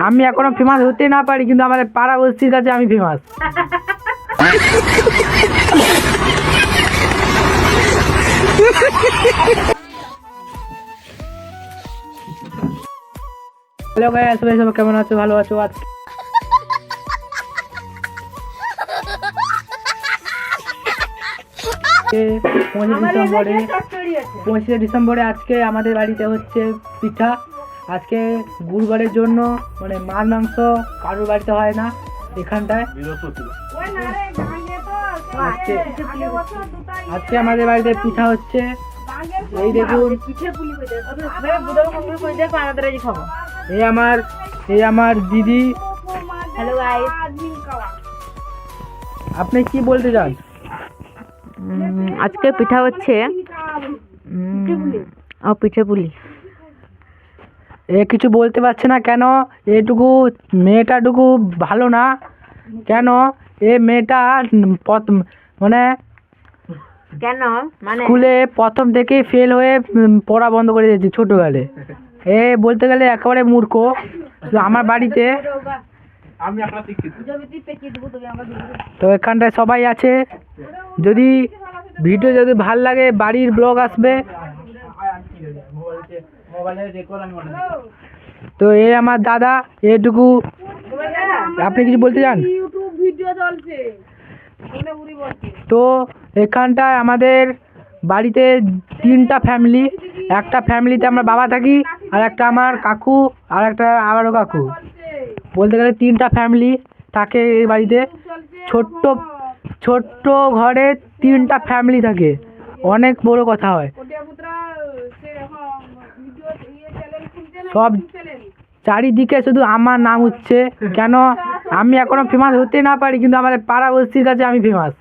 আমি এখনো ফেমাস হতে না পারি, কিন্তু আমাদের পাড়া বস্তির কাছে আমি ফেমাস। হ্যালো গাইস, সবাই কেমন আছো? ভালো আছো? আজকে 25 ডিসেম্বরে আজকে আমাদের বাড়িতে হচ্ছে পিঠা। আজকে গুরুবারের জন্য মানে মাছ মাংস কারোর বাড়িতে হয় না এখানটায়। আজকে আমাদের বাড়িতে পিঠা হচ্ছে, এই দেখুন। এই আমার দিদি। হ্যালো গাইস, আপনি কি বলতে চান? আজকে পিঠা হচ্ছে পিঠে পুলি। এ কিছু বলতে পারছে না কেন? এটুকু মেয়েটাটুকু ভালো না কেন? এ মেয়েটা মানে কেন মানে স্কুলে প্রথম থেকেই ফেল হয়ে পড়া বন্ধ করে দিয়েছে ছোটবেলায়। এ বলতে গেলে একেবারে মূর্খ। আমার বাড়িতে তো এখানটায় সবাই আছে। যদি ভিডিও যদি ভাল লাগে, বাড়ির ব্লগ আসবে। তো এ আমার দাদা, এটুকু। আপনি কিছু বলতে চান? তো এখানটায় আমাদের বাড়িতে 3টা ফ্যামিলি। একটা ফ্যামিলিতে আমার বাবা থাকি, আর একটা আমার কাকু, আর একটা আমারও কাকু। বলতে গেলে 3টা ফ্যামিলি থাকে এই বাড়িতে। ছোট্ট ঘরে 3টা ফ্যামিলি থাকে, অনেক বড় কথা হয়। সব চারিদিকে শুধু আমার নাম উঠছে কেন? আমি এখনো ফেমাস হতে না পারি, কিন্তু আমাদের পাড়া বস্তির কাছে আমি ফেমাস।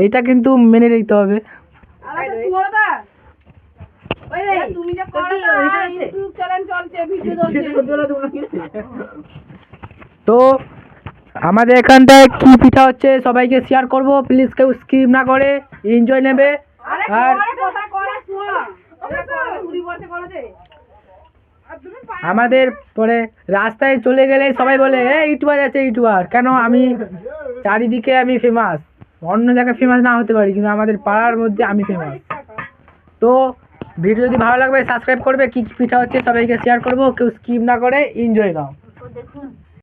এইটা কিন্তু মেনে নিতে হবে। তো আমাদের এখানটায় কি পিঠা হচ্ছে সবাইকে শেয়ার করব, প্লিজ কেউ স্কিপ না করে এনজয় নেবে। আর আমাদের পরে রাস্তায় চলে গেলে সবাই বলে ইউটিউবার আছে ইউটিউবার। কেন? আমি চারিদিকে আমি ফেমাস। অন্য জায়গায় ফেমাস না হতে পারি, কিন্তু আমাদের পাড়ার মধ্যে আমি ফেমাস। তো ভিডিও যদি ভালো লাগবে সাবস্ক্রাইব করবে। কি পিঠা হচ্ছে সবাইকে শেয়ার করবো, কেউ স্কিপ না করে এনজয় নাও।